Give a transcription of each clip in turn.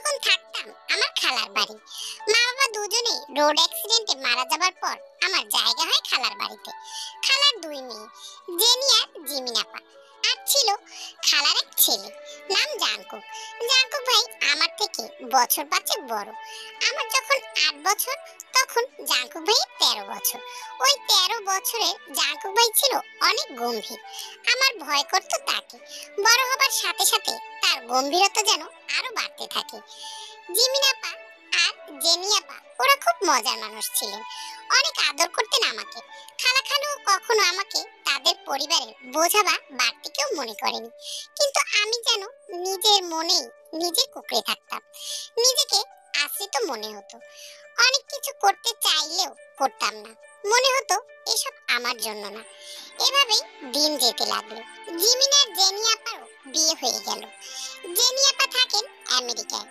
তখন থাকতাম আমার খালার বাড়ি। মা বাবা দুজনেই রোড অ্যাক্সিডেন্টে মারা যাবার পর আমার জায়গা হয় খালার বাড়িতে। খালার দুই মেয়ে, জেনি আর জিমিন আপা। আর ছিল খালার এক ছেলে, নাম জাঙ্কুক। জাঙ্কুক ভাই আমার থেকে বছর পাঁচেক বড়। আমার যখন 8 বছর, তখন জাঙ্কুক ভাই 13 বছর। ওই 13 বছরে জাঙ্কুক ভাই ছিল অনেক গম্ভীর। আমার ভয় করতো তাকে। বড় হবার সাথে সাথে তার গম্ভীরতা যেন আরো বাড়তে থাকে। জিমিন আপা আর জেনি আপা ওরা খুব মজার মানুষ ছিলেন, অনেক আদর করতেন আমাকে। খালা খালু কখনো আমাকে তাদের পরিবারের বোঝা বা বাড়তি কেউ মনে করেনি। কিন্তু আমি যেন নিজের মনেই নিজে কুঁকড়ে থাকতাম, নিজেকে আশ্রিত মনে হতো। অনেক কিছু করতে চাইলেও করতাম না, মনে হতো এসব আমার জন্য না। এভাবেই দিন যেতে লাগলো। জিমিন আর জেনি আপারও বিয়ে হয়ে গেল। জেনি আপা থাকেন আমেরিকায়,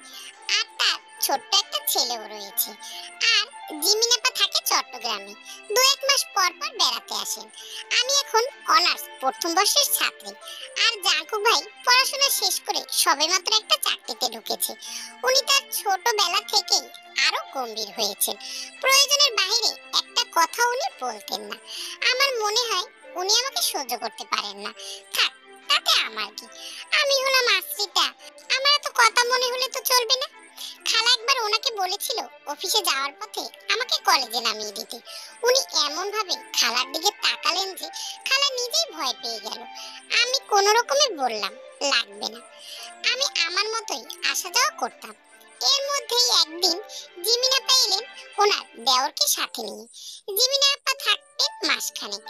আর তার ছোট্ট একটা ছেলেও রয়েছে। আর জিমিন আপা থাকে চট্টগ্রামে, 2-1 মাস পর পর বেড়াতে আসেন। আমি এখন অনার্স প্রথম বর্ষের ছাত্রী। আর জাঙ্কুক ভাই পড়াশোনা শেষ করে সবেমাত্র একটা চাকরিতে ঢুকেছে। উনি তার ছোটবেলা থেকেই আরো গম্ভীর হয়েছেন। প্রয়োজনের বাইরে একটা কথা উনি বলতেন না। আমার মনে হয় উনি আমাকে সহ্য করতে পারেন না। থাক, তাতে আমার কি, আমি হলাম আশ্রিতা, আমার এত কথা মনে হলে তো চলবে না। খালা একবার ওনাকে বলেছিল অফিসে যাওয়ার পথে আমাকে কলেজে নামিয়ে দিতে। উনি এমন ভাবে খালার দিকে তাকালেন যে খালা নিজেই ভয় পেয়ে গেল। আমি কোনো রকমে বললাম লাগবে না, আমি আমার মতোই আসা যাওয়া করতাম। এর মধ্যেই একদিন জিমিনা আপা এলেন ওনার দেওরকে সাথে নিয়ে। জিমিনা আপা থাকতেন মাসখানেক,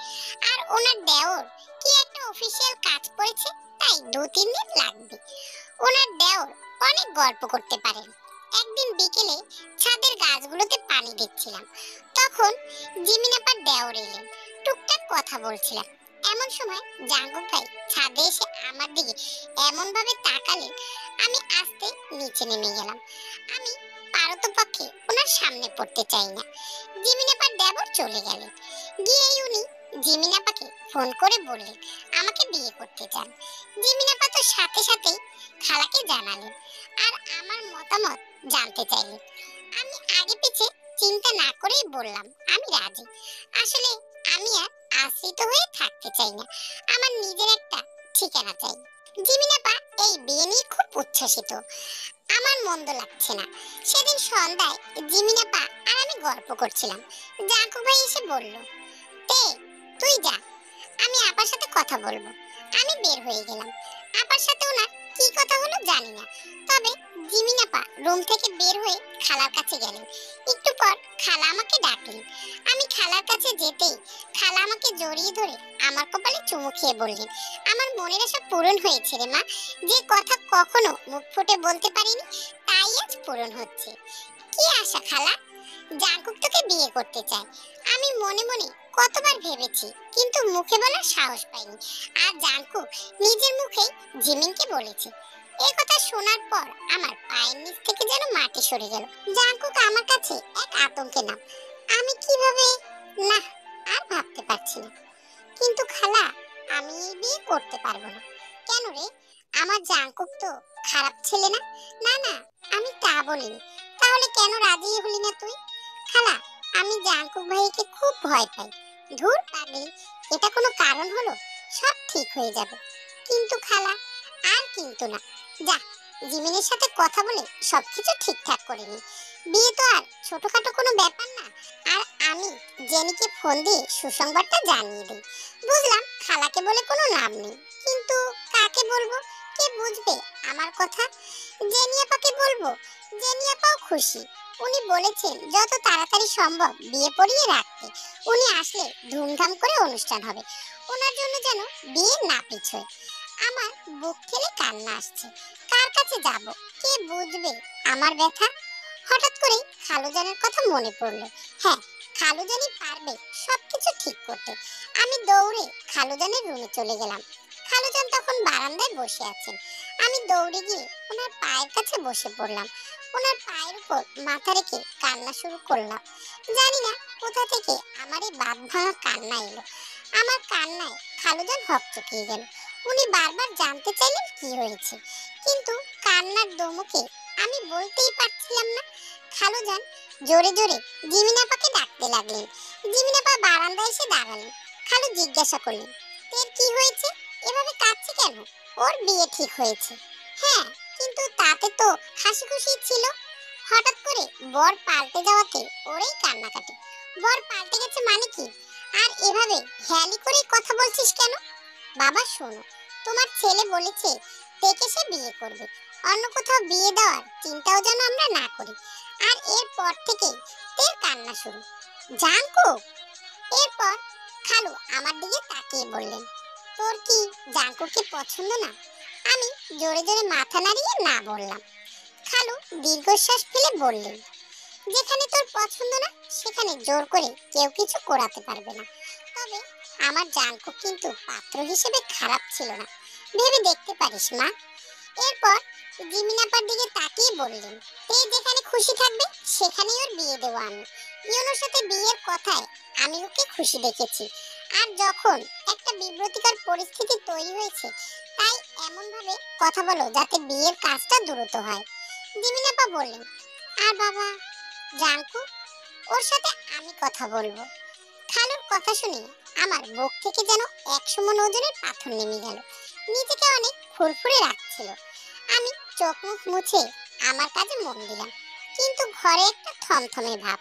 আর ওনার দেওর কি একটা অফিসিয়াল কাজ পড়েছে, তাই 2-3 দিন লাগবে। ওনার দেওর অনেক গল্প করতে পারেন। একদিন বিকেলে ছাদের গাছগুলোতে পানি দিচ্ছিলাম, তখন জিমিনা আপার দেওর এলেন। টুকটাক কথা বলছিলাম, এমন সময় জাঙ্কুক ভাই ছাদে এসে আমার দিকে এমন ভাবে তাকালেন, আমি আস্তে নিচে নেমে গেলাম। আমি পারতপক্ষে ওনার সামনে পড়তে চাই না। জিমিন আপার দেবর চলে গেলেন। গিয়েই উনি জিমিন আপাকে ফোন করে বললেন আমাকে বিয়ে করতে চান। জিমিন আপা তো সাথে সাথে খালাকে জানালেন, আর আমার মতামত জানতে চাইলেন। আমি আগে পিছে চিন্তা না করেই বললাম আমি রাজি। আসলে আমি আর আশ্রিত হয়ে থাকতে চাই না, আমার নিজের একটা ঠিকানা চাই। জিমিন আপা এই বিয়ে নিয়ে খুব উচ্ছ্বসিত। আমার মন্দ লাগছে না। সেদিন সন্ধ্যায় জিমিন আপা আর আমি গল্প করছিলাম। জাঙ্কু ভাই এসে বলল, তে তুই যা, আমি আপার সাথে কথা বলবো। আমি বের হয়ে গেলাম। আপার সাথে ওনার কি কথা হলো জানি না, তবে জিমিন আপা রুম থেকে বের হয়ে খালার কাছে গেলেন। একটু পর খালা আমাকে ডাকলেন। আমি খালার কাছে যেতেই খালা আমাকে জড়িয়ে ধরে আমার কপালে চুমু খেয়ে বললেন, আমার মনের আশা পূরণ হয়েছে রে মা। যে কথা কখনো মুখ ফুটে বলতে পারিনি, তাই আজ পূরণ হচ্ছে। কি আশা খালা? জাঙ্কুক তোকে বিয়ে করতে চায়। আমি মনে মনে কতবার ভেবেছি, কিন্তু মুখে বলার সাহস পাইনি। আর জাঙ্কুক নিজের মুখেই জিমিনকে বলেছে। এই কথা শোনার পর আমার পায়ের নিচ থেকে যেন মাটি সরে গেল। জাঙ্কুক আমার কাছে এক আতঙ্কের নাম। আমি কিভাবে, না, আর ভাবতে পারছি না। কিন্তু খালা, আমি এই বিয়ে করতে পারবো না। কেন রে? আমার জাঙ্কুক তো খারাপ ছেলে না। না না, আমি তা বলিনি। তাহলে কেন রাজি হলি না তুই? খালা, আমি জাঙ্কুক ভাইকে খুব ভয় পাই। ধুর পাগলি, এটা কোনো কারণ হলো? সব ঠিক হয়ে যাবে। কিন্তু খালা, আর কিন্তু না। যা, জিমিনের সাথে কথা বলে সবকিছু ঠিকঠাক করে নি। বিয়ে তো আর ছোটখাটো কোনো ব্যাপার না। আর আমি জেনিকে ফোন দিয়ে সুসংবাদটা জানিয়ে দিই। বুঝলাম খালাকে বলে কোনো লাভ নেই, কিন্তু কাকে বলবো? কে বুঝবে আমার কথা? জেনি আপাকে বলবো। জেনি আপাও খুশি। উনি বলেছেন যত তাড়াতাড়ি সম্ভব বিয়ে পড়িয়ে রাখতে। উনি আসলে ধুমধাম করে অনুষ্ঠান হবে। ওনার জন্য যেন বিয়ে না পিছোয়। আমার বুক ঠেলে কান্না আসছে। কার কাছে যাব? কে বুঝবে আমার ব্যথা? হঠাৎ করে খালুজানের কথা মনে পড়লো। হ্যাঁ, খালুজানি পারবে সবকিছু ঠিক করতে। আমি দৌড়ে খালুজানের রুমে চলে গেলাম। খালুজান তখন বারান্দায় বসে আছেন। আমি দৌড়ে গিয়ে ওনার পায়ের কাছে বসে পড়লাম। ওনার পায়ের উপর মাথা রেখে কান্না শুরু করলাম। জানি না কোথা থেকে আমার এই বাঁধ ভাঙা কান্না এলো। আমার কান্নায় খালুজান হকচকিয়ে গেল। উনি বারবার জানতে চাইলেন কি হয়েছে, কিন্তু কান্নার দমকে আমি বলতেই পারছিলাম না। খালুজান জোরে জোরে জিমিনাপাকে ডাকতে লাগলেন। জিমিনাপা বারান্দায় এসে দাঁড়ালেন। খালু জিজ্ঞাসা করলেন, তোর কি হয়েছে, এভাবে কাঁদছে কেন? ওর বিয়ে ঠিক হয়েছে। হ্যাঁ, কিন্তু তাতে তো হাসি খুশি ছিল। হঠাৎ করে বর পাল্টে যাওয়াতে ওরই কান্নাকাটি। বর পাল্টে গেছে মানে কি? আর এভাবে হেয়ালি করে কথা বলছিস কেন? বাবা শোনো, তোমার ছেলে বলেছে তেকে সে বিয়ে করবে। অন্য কোথাও বিয়ে দেওয়ার চিন্তাও যেন আমরা না করি। আর এরপর থেকে তের কান্না শুরু। জাঙ্কু! এরপর খালু আমার দিকে তাকিয়ে বললেন, তোর কি জাঙ্কুকে পছন্দ না? আমি জোরে জোরে মাথা নাড়িয়ে না বললাম। খালু দীর্ঘশ্বাস ফেলে বললেন, যেখানে তোর পছন্দ না সেখানে জোর করে কেউ কিছু করাতে পারবে না। তবে আমার জাঙ্কু কিন্তু পাত্র হিসেবে খারাপ ছিল না, ভেবে দেখতে পারিস মা। এরপর জিমিনাপার দিকে তাকিয়ে বললেন, তে যেখানে খুশি থাকবে সেখানেই ওর বিয়ে দেবো আমি। ইউনোর সাথে বিয়ের কথায় আমি ওকে খুশি দেখেছি। আর যখন একটা বিব্রতিকর পরিস্থিতি তৈরি হয়েছে, তাই এমন ভাবে কথা বলো যাতে বিয়ের কাজটা দ্রুত হয়। জিমিনাপা বললেন, আর বাবা জাঙ্কু, ওর সাথে আমি কথা বলবো। খালুর কথা শুনে আমার বুক থেকে যেন 100 মণ ওজনের পাথর নেমে গেল। নিজেকে অনেক ফুরফুরে রাখছিল। আমি চোখ মুখ মুছে আমার কাজে মন দিলাম। কিন্তু ঘরে একটা থমথমে ভাব।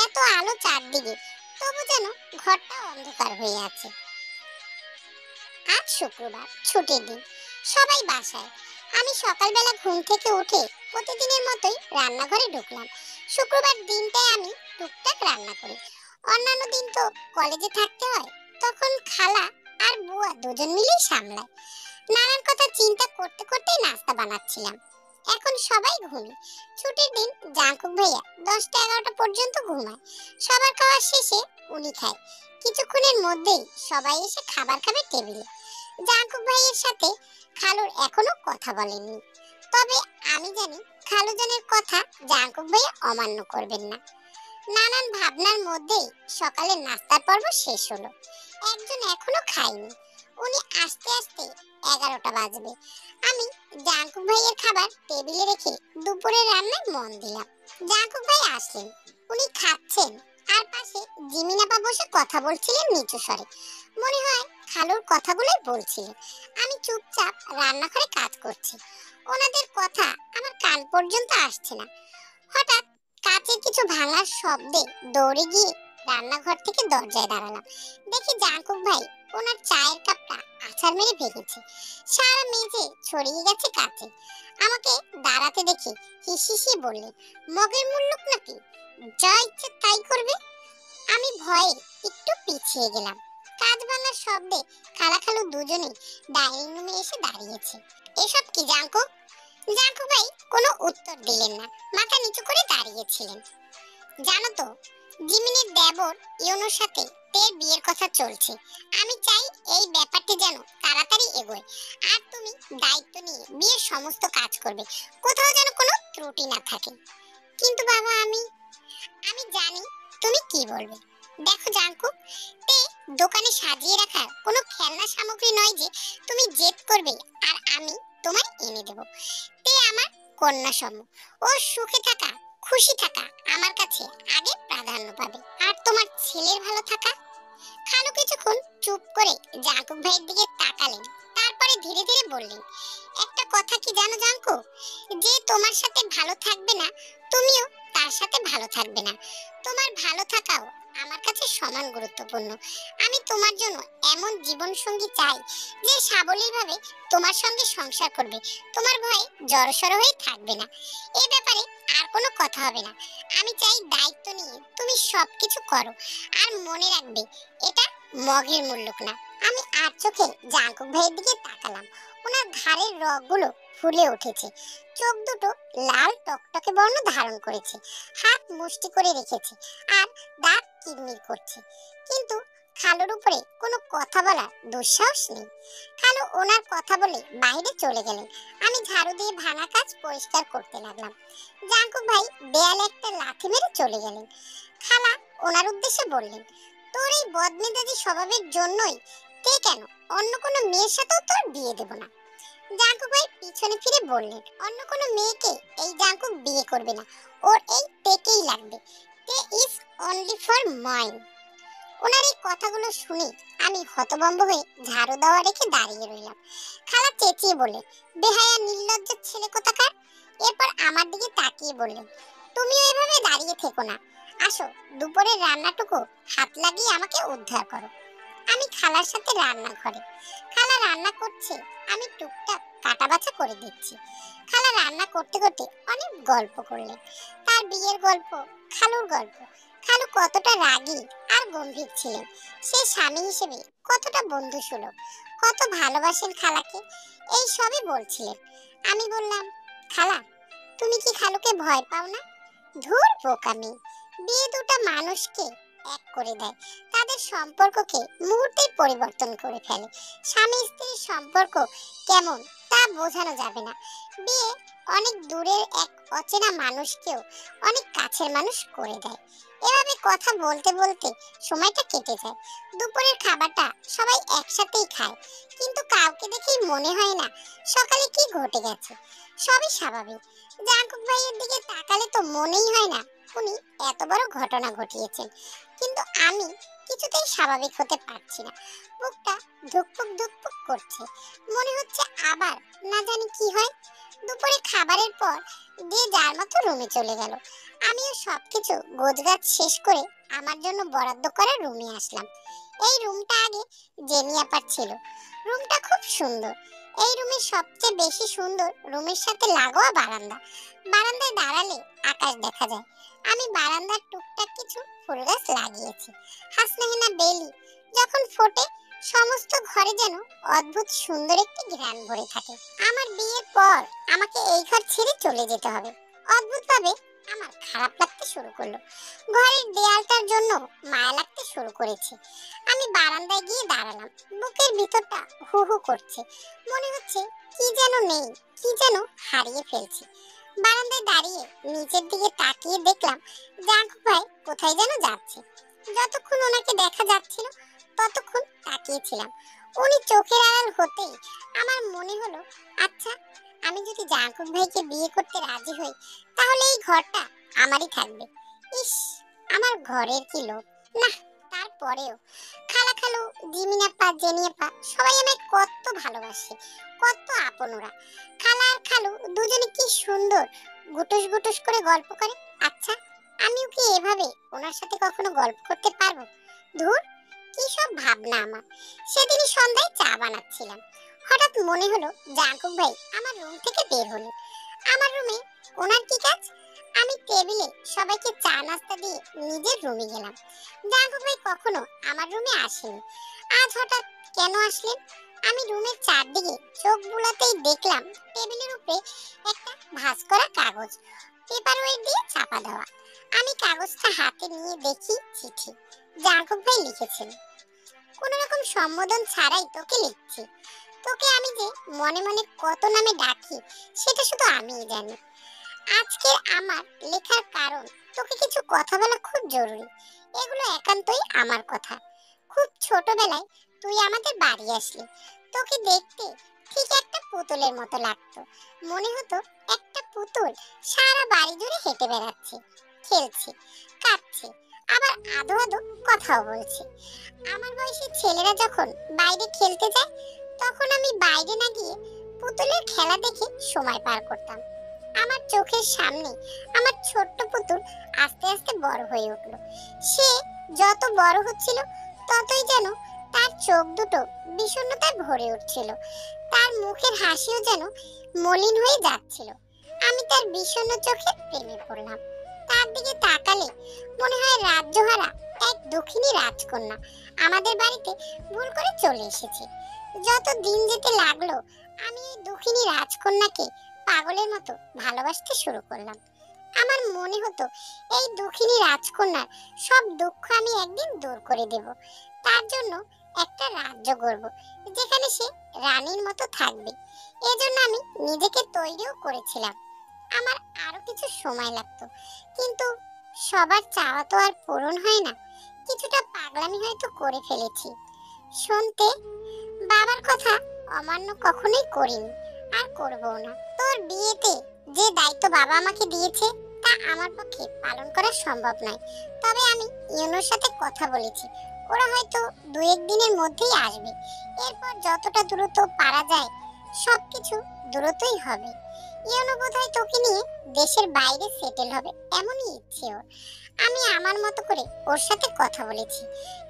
এত আলো চারদিকে, তবু যেন ঘরটা অন্ধকার হয়ে আছে। আজ শুক্রবার, ছুটির দিন, সবাই বাসায়। আমি সকালবেলা ঘুম থেকে উঠে প্রতিদিনের মতোই রান্নাঘরে ঢুকলাম। শুক্রবার দিনটায় আমি টুকটাক রান্না করি। অন্যান্য দিন তো কলেজে থাকতে হয়, তখন খালা আর বুয়া দুজন মিলেই সামলায়। নানান কথা চিন্তা করতে করতেই নাস্তা বানাচ্ছিলাম। এখন সবাই ঘুমে। ছুটির দিন জাঙ্কুক ভাইয়া 10টা 11টা পর্যন্ত ঘুমায়। সবার খাওয়া শেষে উনি খায়। কিছুক্ষণের মধ্যেই সবাই এসে খাবার খাবে টেবিলে। জাঙ্কুক ভাইয়ের সাথে খালুর এখনো কথা বলেননি। তবে আমি জানি খালুজানের কথা জাঙ্কুক ভাইয়া অমান্য করবেন না। নানান ভাবনার মধ্যেই সকালের নাস্তার পর্ব শেষ হলো। একজন এখনো খায়নি। উনি আস্তে আস্তে 11টা বাজবে। আমি জাঙ্কুক ভাইয়ের খাবার টেবিলে রেখে দুপুরের রান্নায় মন দিলাম। জাঙ্কুক ভাই আসলেন। উনি খাচ্ছেন আর পাশে জিমিনাপা বসে কথা বলছিলেন নিচু স্বরে। মনে হয় খালুর কথাগুলোই বলছিলেন। আমি চুপচাপ রান্নাঘরে কাজ করছি। ওনাদের কথা আমার কান পর্যন্ত আসছে না। হঠাৎ কাচের কিছু ভাঙার শব্দে দৌড়ে গিয়ে রান্নাঘর থেকে দরজায় দাঁড়ালাম। দেখি জাঙ্কুক ভাই ওনার চায়ের কাপটা আছাড় মেরে ভেঙেছে। সারা মেঝে ছড়িয়ে গেছে কাচে। আমাকে দাঁড়াতে দেখে হিসিসি বললেন, মগের মুল্লুক নাকি, যা ইচ্ছে তাই করবে। আমি ভয়ে একটু পিছিয়ে গেলাম। কাজ ভাঙার শব্দে খালা খালু দুজনেই ডাইনিং রুমে এসে দাঁড়িয়েছে। এসব কি জাঙ্কুক? জাঙ্কুক ভাই কোনো উত্তর দিলেন না, মাথা নিচু করে দাঁড়িয়েছিলেন। জানো তো, জিমিনের দেবর ইউনোর সাথে তের বিয়ের কথা চলছে। আমি চাই এই ব্যাপারটি যেন তাড়াতাড়ি এগোয়। আর তুমি দায়িত্ব নিয়ে বিয়ের সমস্ত কাজ করবে, কোথাও যেন কোনো ত্রুটি না থাকে। কিন্তু বাবা আমি আমি জানি তুমি কি বলবে। দেখো জাঙ্কুক, তে দোকানে সাজিয়ে রাখা কোনো খেলনা সামগ্রী নয় যে তুমি জেদ করবে আর আমি তোমায় এনে দেব। তে আমার কন্যা সম। ও সুখে থাকা, খুশি থাকা আমার কাছে আগে প্রাধান্য পাবে। আর তোমার ছেলের ভালো থাকা। খালু কিছুক্ষণ চুপ করে জাঙ্কুক ভাইয়ের দিকে তাকালেন। তারপরে ধীরে ধীরে বললেন, একটা কথা কি জানো জাঙ্কু, যে তোমার সাথে ভালো থাকবে না, তুমিও তার সাথে ভালো থাকবে না। তোমার ভালো থাকাও আমার কাছে সমান গুরুত্বপূর্ণ। আমি তোমার জন্য এমন জীবন সঙ্গী চাই যে সাবলীলভাবে তোমার সঙ্গে সংসার করবে, তোমার ভয়ে জড়সড় হয়ে থাকবে না। এই ব্যাপারে আর কোনো কথা হবে না। আমি চাই দায়িত্ব নিয়ে তুমি সবকিছু করো। আর মনে রাখবে, এটা মগের মুল্লুক না। আমি আর চোখে জাঙ্কুক ভাইয়ের দিকে তাকালাম। ওনার ঘাড়ের রগগুলো ফুলে উঠেছে। চোখ দুটো লাল টকটকে বর্ণ ধারণ করেছে। হাত মুষ্টি করে রেখেছে আর দাঁত কিরমির করছে। কিন্তু খালুর উপরে কোনো কথা বলার দুঃসাহস নেই। খালু ওনার কথা বলে বাইরে চলে গেলেন। আমি ঝাড়ু দিয়ে ভাঙা কাজ পরিষ্কার করতে লাগলাম। জাঙ্কুক ভাই দেয়ালে একটা লাথি মেরে চলে গেলেন। খালা ওনার উদ্দেশ্যে বললেন, তোর এই বদমেজাজি স্বভাবের জন্যই তে কেন অন্য কোনো মেয়ের সাথেও তোর বিয়ে দেব না। জাঙ্কুক ভাই পিছনে ফিরে বললেন, অন্য কোনো মেয়েকে এই জাঙ্কুক বিয়ে করবে না, ওর এই তেকেই লাগবে। তে ইজ অনলি ফর মাইন। ওনার এই কথাগুলো শুনে আমি হতভম্ব হয়ে ঝাড়ু দেওয়া রেখে দাঁড়িয়ে রইলাম। খালা চেঁচিয়ে বললেন, বেহায়া নির্লজ্জ ছেলে কোথাকার। এরপর আমার দিকে তাকিয়ে বললেন, তুমিও এভাবে দাঁড়িয়ে থেকো না, আসো দুপুরের রান্নাটুকু হাত লাগিয়ে আমাকে উদ্ধার করো। আমি খালার সাথে রান্নাঘরে। খালা রান্না করছে, আমি টুকটাক কাটা বাছা করে দিচ্ছি। খালা রান্না করতে করতে অনেক গল্প করলেন, তার বিয়ের গল্প, খালুর গল্প। খালু কতটা রাগী আর গম্ভীর ছিলেন, সে স্বামী হিসেবে কতটা বন্ধুসুলভ, কত ভালোবাসেন খালাকে, এই সবই বলছিলেন। আমি বললাম, খালা তুমি কি খালুকে ভয় পাও না? ধুর বোকামি, বিয়ে দুটো মানুষকে এক করে দেয়, তাদের সম্পর্ককে মুহূর্তেই পরিবর্তন করে ফেলে। স্বামী স্ত্রীর সম্পর্ক কেমন তা বোঝানো যাবে না। বিয়ে অনেক দূরের এক অচেনা মানুষকেও অনেক কাছের মানুষ করে দেয়। এভাবে কথা বলতে বলতে সময়টা কেটে যায়। দুপুরের খাবারটা সবাই একসাথেই খায়, কিন্তু কাউকে দেখেই মনে হয় না সকালে কি ঘটে গেছে। সবই স্বাভাবিক। জাঙ্কুক ভাইয়ের দিকে তাকালে তো মনেই হয় না উনি এত বড় ঘটনা ঘটিয়েছেন, কিন্তু আমি কিছুতেই স্বাভাবিক হতে পারছি না। বুকটা ধুকপুক ধুকপুক করছে, মনে হচ্ছে আবার না জানি কি হয়। দুপুরে খাবারের পর দিয়ে যার মতো রুমে চলে গেল। আমিও সবকিছু গোছগাছ শেষ করে আমার জন্য বরাদ্দ করা রুমে আসলাম। এই রুমটা আগে জেনিয়াপার ছিল। রুমটা খুব সুন্দর। এই রুমের সবচেয়ে বেশি সুন্দর রুমের সাথে লাগোয়া বারান্দা। বারান্দায় দাঁড়ালে আকাশ দেখা যায়। আমি বারান্দার টুকটাক কিছু ফুল গাছ লাগিয়েছি। হাসনাহেনা বেলি যখন ফোটে সমস্ত ঘরে যেন অদ্ভুত সুন্দর একটি ঘ্রাণ ভরে থাকে। আমার বিয়ের পর আমাকে এই ঘর ছেড়ে চলে যেতে হবে। অদ্ভুতভাবে আমার খারাপ লাগতে শুরু করলো। ঘরের দেয়ালটার জন্য মায়া লাগতে শুরু করেছে। আমি বারান্দায় গিয়ে দাঁড়ালাম। বুকের ভিতরটা হু হু করছে, মনে হচ্ছে কি যেন নেই, কি যেন হারিয়ে ফেলছি। বারান্দায় দাঁড়িয়ে নিচের দিকে তাকিয়ে দেখলাম জাঙ্কুক ভাই কোথায় যেন যাচ্ছে। যতক্ষণ ওনাকে দেখা যাচ্ছিল ততক্ষণ তাকিয়েছিলাম। উনি চোখের আড়াল হতেই আমার মনে হলো, আচ্ছা আমি যদি জাঙ্কুক ভাইকে বিয়ে করতে রাজি হই তাহলে এই ঘরটা আমারই থাকবে। ইস, আমার ঘরের কি লোভ না। তারপরেও খালা খালু, জিমিনাপা, জেনিয়াপা সবাই আমায় কত ভালোবাসে, কত আপন ওরা। খালা আর খালু দুজনে কি সুন্দর গুটুস গুটুস করে গল্প করে। আচ্ছা আমিও কি এভাবে ওনার সাথে কখনো গল্প করতে পারবো? ধুর, কি সব ভাবনা আমার। সেদিনই সন্ধ্যায় চা বানাচ্ছিলাম, হঠাৎ মনে হলো জাঙ্কুক ভাই আমার রুম থেকে বের হলেন। আমার রুমে ওনার কি কাজ? আমি টেবিলে সবাইকে চা নাস্তা দিয়ে নিজের রুমে গেলাম। জাঙ্কুক ভাই কখনো আমার রুমে আসেনি, আজ হঠাৎ কেন আসলেন? আমি রুমের চারদিকে চোখ বুলাতেই দেখলাম টেবিলের উপরে একটা ভাঁজ করা কাগজ, পেপার ওয়েট দিয়ে চাপা দেওয়া। আমি কাগজটা হাতে নিয়ে দেখি চিঠি। জাঙ্কুক ভাই লিখেছেন, কোন রকম সম্বোধন ছাড়াই তোকে লিখছি। তোকে আমি যে মনে মনে কত নামে ডাকি সেটা শুধু আমিই জানি। আজকে আমার লেখার কারণ, তোকে কিছু কথা বলা খুব জরুরি। এগুলো একান্তই আমার কথা। খুব ছোটবেলায় তুই আমাদের বাড়ি আসলি। তোকে দেখতে ঠিক একটা পুতুলের মতো লাগতো। মনে হতো একটা পুতুল সারা বাড়ি জুড়ে হেঁটে বেড়াচ্ছে, খেলছে, কাঁদছে, আবার আদো আদো কথাও বলছে। আমার বয়সী ছেলেরা যখন বাইরে খেলতে যায় তখন আমি বাইরে না গিয়ে পুতুলের খেলা দেখে সময় পার করতাম। আমার চোখের সামনে আমার ছোট্ট পুতুল আস্তে আস্তে বড় হয়ে উঠলো। সে যত বড় হচ্ছিল ততই যেন তার চোখ দুটো বিষণ্ণতায় ভরে উঠছিল। তার মুখের হাসিও যেন মলিন হয়ে যাচ্ছিল। আমি তার বিষণ্ণ চোখে প্রেমে পড়লাম। তার দিকে তাকালে মনে হয় রাজ্যহারা এক দক্ষিণী রাজকন্যা আমাদের বাড়িতে ভুল করে চলে এসেছে। যত দিন যেতে লাগলো আমি এই দক্ষিণী রাজকন্যাকে পাগলের মতো ভালোবাসতে শুরু করলাম। আমার মনে হতো এই দক্ষিণী রাজকন্যার সব দুঃখ আমি একদিন দূর করে দেব। তার জন্য একটা রাজ্য গড়ব যেখানে সে রানীর মতো থাকবে। এজন্য আমি নিজেকে তৈরিও করেছিলাম। আমার আরো কিছু সময় লাগতো, কিন্তু সবার চাওয়া তো আর পূরণ হয় না। কিছুটা পাগলামি হয়তো করে ফেলেছি। শুনতে বাবার কথা অমান্য কখনোই করিনি। আর করবো না। তোর বিয়েতে যে দায়িত্ব বাবা আমাকে দিয়েছে তা আমার পক্ষে পালন করা সম্ভব নয়। তবে আমি ইউনোর সাথে কথা বলেছি, ওরা হয়তো 2-1 দিনের মধ্যেই আসবে। এরপর যতটা দ্রুত পারা যায় সবকিছু দ্রুতই হবে। ইউনো বোধহয় তোকে নিয়ে দেশের বাইরে সেটেল হবে এমনই ইচ্ছে ওর। আমি আমার মতো করে ওর সাথে কথা বলেছি,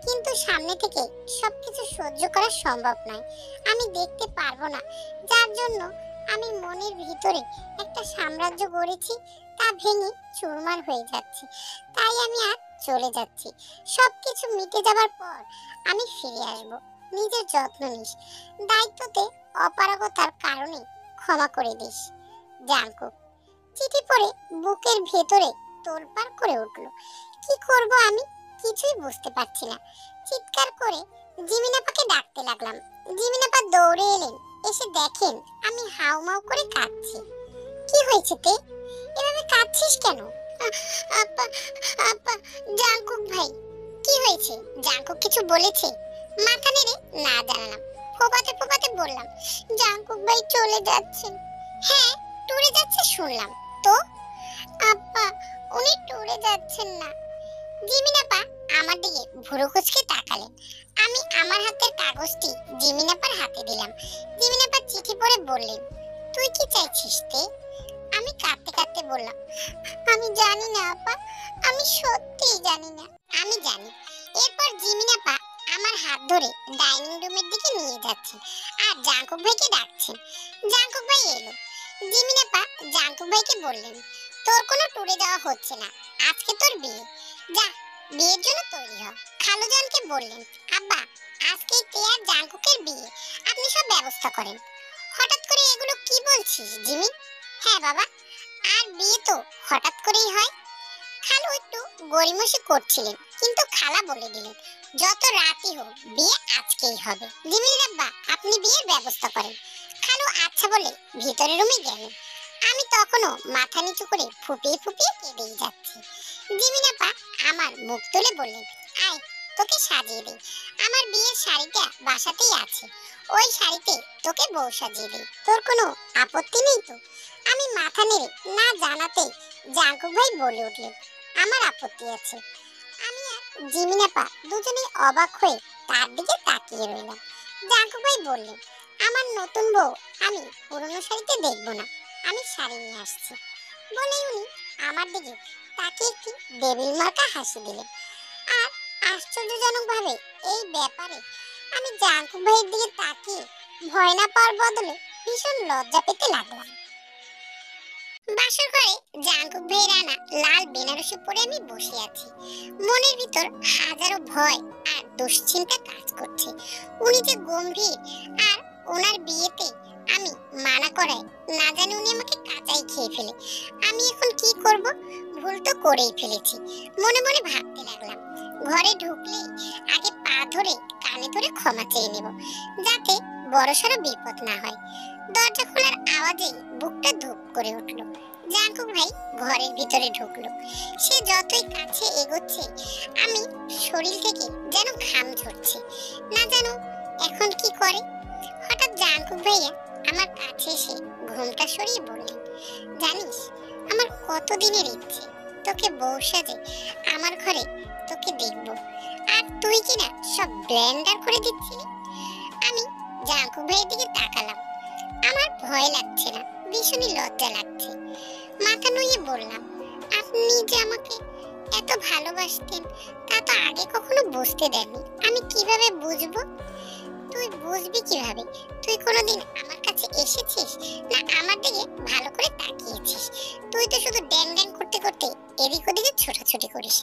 কিন্তু সামনে থেকে সবকিছু সহ্য করা সম্ভব নয়। আমি দেখতে পারবো না, যার জন্য আমি মনের ভিতরে একটা সাম্রাজ্য গড়েছি তা ভেঙে চুরমার হয়ে যাচ্ছে। তাই আমি আজ চলে যাচ্ছি। সবকিছু মিটে যাবার পর আমি ফিরে আসব। নিজের যত্ন নিস, দায়িত্বতে অপারগতার কারণে ক্ষমা করে দিস। জাঙ্কুক। চিঠি পড়ে বুকের ভেতরে তোলপাড় করে উঠল। কি করব আমি কিছুই বুঝতে পারছি না। চিৎকার করে জিমিনাপাকে ডাকতে লাগলাম। জিমিনাপা দৌড়ে এলেন, এসে দেখেন আমি হাউমাউ করে কাঁদছি। কি হয়েছে তে, এভাবে কাঁদছিস কেন? আপা আপা জাঙ্কুক ভাই। কি হয়েছে? জাঙ্কুক কিছু বলেছে? মাথা নেড়ে না জানালাম। ফোপাতে ফোপাতে বললাম, জাঙ্কুক ভাই চলে যাচ্ছেন। হ্যাঁ, ট্যুরে যাচ্ছে শুনলাম তো। আপা উনি ট্যুরে যাচ্ছেন না। জিমিনাপা আমার দিকে ভুরু কুঁচকে তাকালেন। আমি আমার হাতের কাগজটি জিমিনাপার হাতে দিলাম। জিমিনাপা চিঠি পড়ে বললেন, তুই কি চাইছিস তে? আমি কাঁদতে কাঁদতে বললাম, আমি জানি না আপা, আমি সত্যিই জানি না। আমি জানি। এরপর জিমিনাপা আমার হাত ধরে ডাইনিং রুমের দিকে নিয়ে যাচ্ছেন আর জাঙ্কুক ভাইকে ডাকছেন। জাঙ্কুক ভাই এলো। জিমিনাপা জাঙ্কুক ভাইকে বললেন, তোর কোনো ট্যুরে যাওয়া হচ্ছে না, আজকে তোর বিয়ে, যা বিয়ের জন্য তৈরি হ। খালুজানকে বললেন, আব্বা আজকেই তে আর জাঙ্কুকের বিয়ে, আপনি সব ব্যবস্থা করেন। হঠাৎ করে এগুলো কি বলছিস জিমি? হ্যাঁ বাবা, আর বিয়ে তো হঠাৎ করেই হয়। খালু একটু গড়িমসি করছিলেন, কিন্তু খালা বলে দিলেন, যত রাতই হোক বিয়ে আজকেই হবে। জিমির আব্বা আপনি বিয়ের ব্যবস্থা করেন। খালু আচ্ছা বলে ভিতরের রুমে গেলেন। আমি তখনও মাথা নিচু করে ফুপিয়ে ফুপিয়ে কেঁদেই যাচ্ছি। জিমিনাপা আমার মুখ তুলে বললেন, আয় তোকে সাজিয়ে দেই। আমার বিয়ের শাড়িটা বাসাতেই আছে, ওই শাড়িতে তোকে বউ সাজিয়ে দেই। তোর কোনো আপত্তি নেই তো? আমি মাথা নেড়ে না জানাতেই জাঙ্কুক ভাই বলে উঠলেন, আমার আপত্তি আছে। আমি আর জিমিনাপা দুজনেই অবাক হয়ে তার দিকে তাকিয়ে রইলাম। জাঙ্কুক ভাই বললেন, আমার নতুন বউ আমি পুরনো শাড়িতে দেখবো না, আমি শাড়ি নিয়ে আসছি। বলেই উনি আমার দিকে তাকিয়ে একটি ডেভিল মার্কা হাসি দিলেন। আর আশ্চর্যজনকভাবে এই ব্যাপারে আমি জাঙ্কুক ভাইয়ের দিকে তাকিয়ে ভয় না পাওয়ার বদলে ভীষণ লজ্জা পেতে লাগলাম। বাসর ঘরে জাঙ্কুক ভাইয়ের আনা লাল বেনারসি পরে আমি বসে আছি। মনের ভিতর হাজারো ভয় আর দুশ্চিন্তা কাজ করছে। উনি যে গম্ভীর, আর ওনার বিয়েতে আমি মানা করায় না জানি উনি আমাকে কাঁচাই খেয়ে ফেলে। আমি এখন কি করব? ভুল তো করেই ফেলেছি। মনে মনে ভাবতে লাগলাম, ঘরে ঢুকলেই আগে পা ধরে কানে ধরে ক্ষমা চেয়ে নেব, যাতে বড়সড় বিপদ না হয়। দরজা খোলার আওয়াজে বুকটা ধুপ করে উঠল। জাঙ্কুক ভাই ঘরের ভিতরে ঢুকলো। সে যতই কাছে এগোচ্ছে আমি শরীর থেকে যেন ঘাম ঝরছে। না জানো এখন কি করে। হঠাৎ জাঙ্কুক ভাইয়া আমার কাছে এসে ঘুমটা সরিয়ে বললেন, জানিস আমার কতদিনের ইচ্ছে তোকে বউ সাজে আমার ঘরে তোকে দেখবো, আর তুই কিনা সব ব্লেন্ডার করে দিচ্ছিলি। আমি জাঙ্কুক ভাইয়ের দিকে তাকালাম। আমার ভয় লাগছে না, ভীষণই লজ্জা লাগছে। মাথা নুয়ে বললাম, আপনি যে আমাকে এত ভালোবাসতেন তা তো আগে কখনো বুঝতে দেননি। আমি কিভাবে বুঝবো? তুই বুঝবি কিভাবে? তুই কোনোদিন আমার কাছে এসেছিস না আমার দিকে ভালো করে তাকিয়েছিস? তুই তো শুধু ড্যাং ড্যাং করতে করতে এদিক ওদিকে ছোটাছুটি করিস।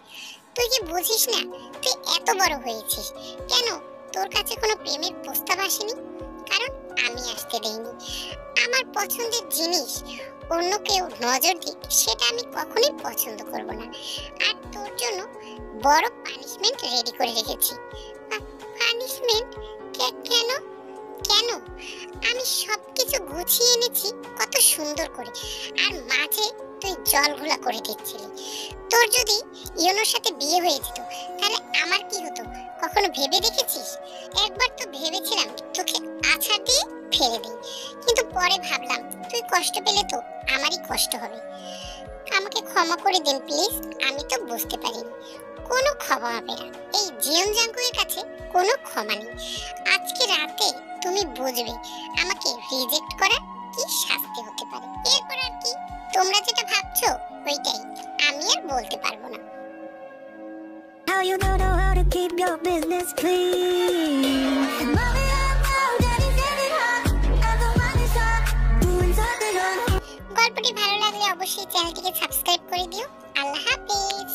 তুই কি বুঝিস না তুই এত বড় হয়েছিস? কেন তোর কাছে কোনো প্রেমের প্রস্তাব আসেনি? কারণ আমি আসতে দেইনি। আমার পছন্দের জিনিস অন্য কেউ নজর দিক সেটা আমি কখনোই পছন্দ করব না। আর তোর জন্য বড় পানিশমেন্ট রেডি করে রেখেছি। পানিশমেন্ট? কেন কেন? আমি সবকিছু গুছিয়ে এনেছি কত সুন্দর করে, আর মাঝে তুই জল ঘোলা করে দিচ্ছিলি। তোর যদি ইউনোর সাথে বিয়ে হয়ে যেত তাহলে আমার কি হতো কখনো ভেবে দেখেছিস? একবার তো ভেবেছিলাম তোকে আছাড় দিয়ে ফেলে দিই, কিন্তু পরে ভাবলাম তুই কষ্ট পেলে তো আমারই কষ্ট হবে। আমাকে ক্ষমা করে দিন প্লিজ, আমি তো বুঝতে পারিনি। কোনো ক্ষমা হবে না, এই জিয়ন জাঙ্কুকের কাছে কোনো ক্ষমা নেই। আজকে রাতে তুমি বুঝবে আমাকে রিজেক্ট করার কি শাস্তি হতে পারে। এরপর আর কি, তোমরা যেটা ভাবছো ওইটাই, আমি আর বলতে পারবো না। How you don't know how to keep your business clean? Mommy, I know daddy's getting hot, and the one is hot, doing something on. গল্পটি ভালো লাগলে অবশ্যই চ্যানেলটিকে সাবস্ক্রাইব করে দিও। আল্লাহ হাফেজ।